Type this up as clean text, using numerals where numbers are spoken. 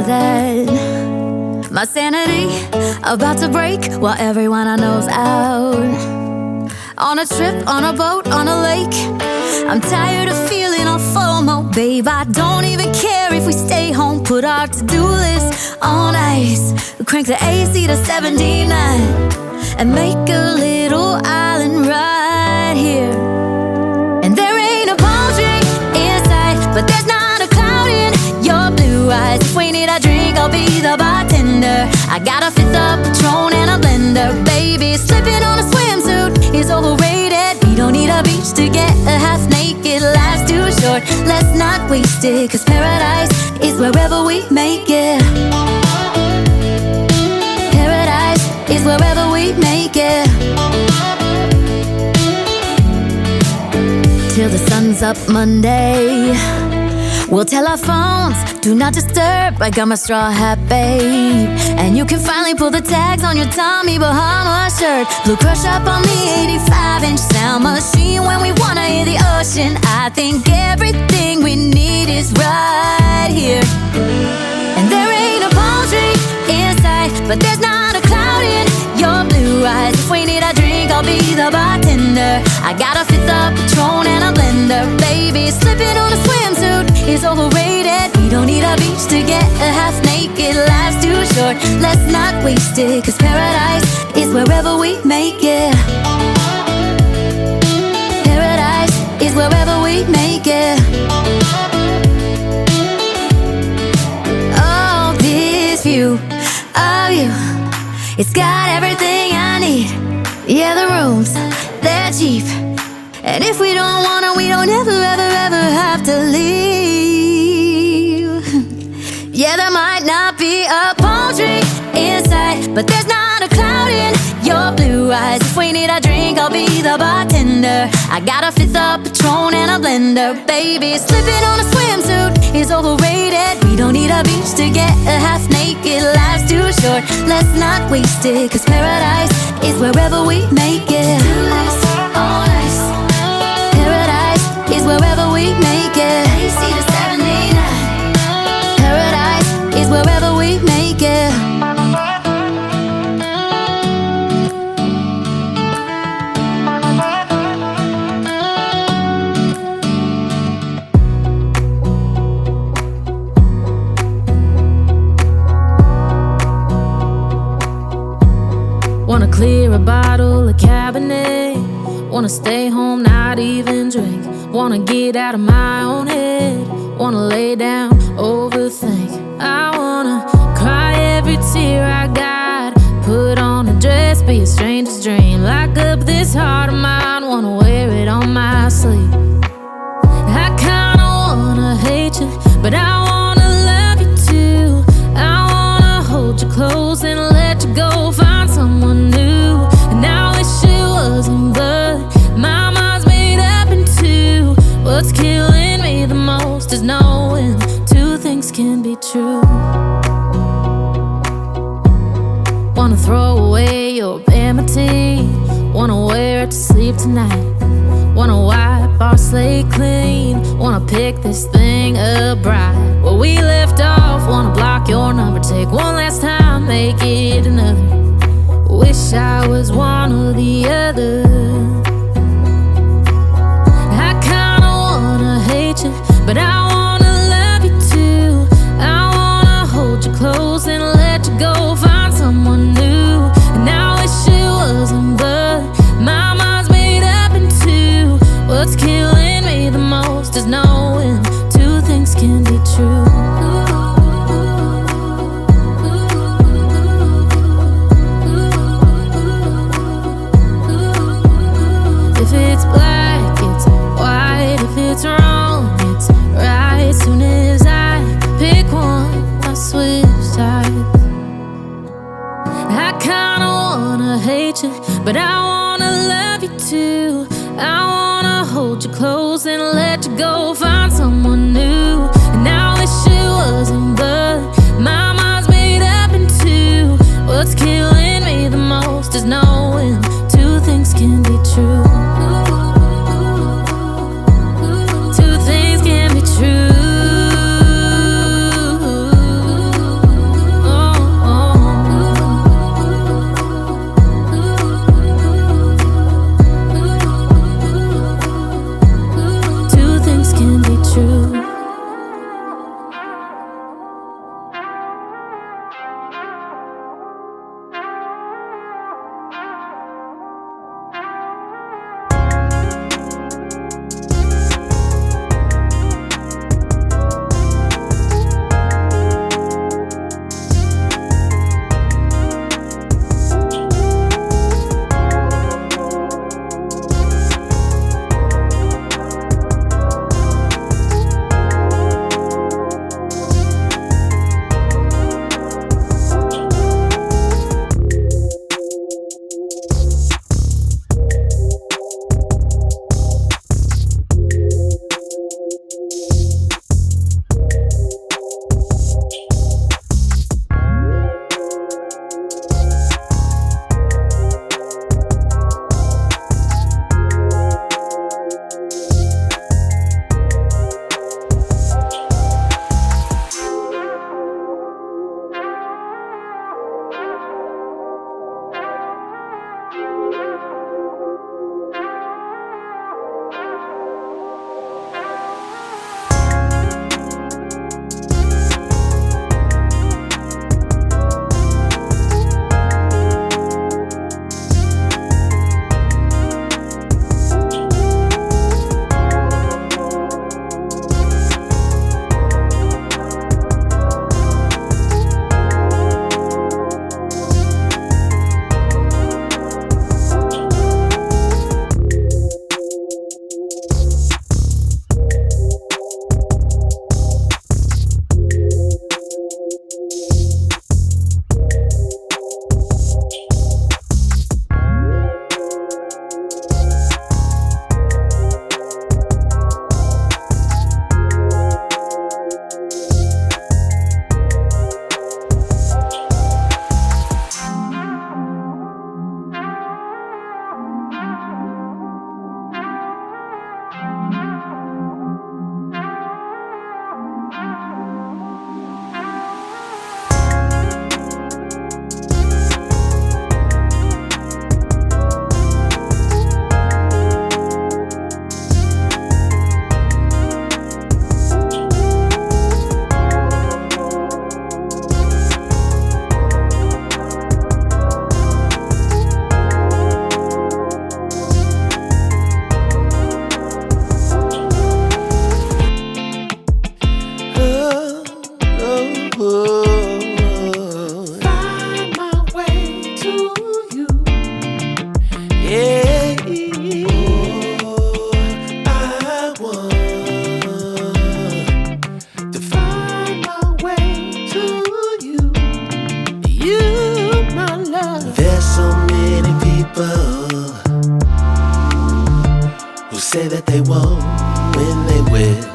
that. My sanity about to break while everyone I know's out. On a trip, on a boat, on a lake. I'm tired of feeling all FOMO, babe. I don't even care if we stay home. Put our to-do list on ice. Crank the AC to 79 and make a little island right here. And there ain't a palm tree in sight, but there's not a cloud in your blue eyes. If we need a drink, I'll be the bartender. I got a fifth of Patron and a blender. Baby, slipping on a swimsuit is overrated. We don't need a beach to get a half naked. Life's too short, let's not waste it. Cause paradise is wherever we make it. Paradise is wherever we make it. Till the sun's up Monday, we'll tell our phones, do not disturb. I got my straw hat, babe. And you can finally pull the tags on your Tommy Bahama shirt. Blue crush up on the 85-inch sound machine. When we wanna hear the ocean, I think everything we need is right here. And there ain't a palm tree in sight, but there's not a cloud in your blue eyes. If we need a drink, I'll be the bartender. I got a fifth of Patron and a blender. Baby, slipping on a swimsuit is overrated. We don't need a beach to get a half naked. Life's too short, let's not waste it. Cause paradise is wherever we make it. Paradise is wherever we make it. Oh, this view of you, it's got everything I need. Yeah, the rooms, they're cheap. And if we don't wanna, we don't ever, ever, ever have to leave. Yeah, there might not be a palm tree in sight, but there's not a cloud in your blue eyes. If we need a drink, I'll be the bartender. I got a fifth of Patron and a blender. Baby, slipping on a swimsuit is overrated. We don't need a beach to get a half naked. Life's too short, let's not waste it. Cause paradise is wherever we make it. On ice. Paradise is wherever we make it. AC to 79. Paradise is wherever we make it. Wanna clear a bottle of Cabernet. Wanna stay home, not even drink. Wanna get out of my own head. Wanna lay down, overthink. I wanna cry every tear I got. Put on a dress, be a stranger's dream. Lock up this heart of mine, wanna wear it on my sleeve. I kinda wanna hate you, but I wanna love you too. I wanna hold you close and let you go. Find someone new, and I wish it wasn't, but my mind's made up in two. What's killing me the most is knowing two things can be true. Wanna throw away your vanity. Wanna wear it to sleep tonight. Wanna wipe our slate clean. Wanna pick this thing up right where we left off. Wanna block your number, take one last time, make it another. Wish I was one or the other. I kinda wanna hate you, but I wanna love you too. I wanna hold you close and let you go. Find someone new, and I wish it wasn't, but my mind's made up in two. What's killing me the most is knowing two things can be true. If it's black, it's white. If it's wrong, it's right. Soon as I pick one, I switch sides. I kinda wanna hate you, but I wanna love you too. I wanna hold you close and let you go. Find someone new, and I wish it wasn't, but my mind's made up in two. What's killing me the most is knowing two things can be true. Two things can be true. so many people who say that they won't when they will.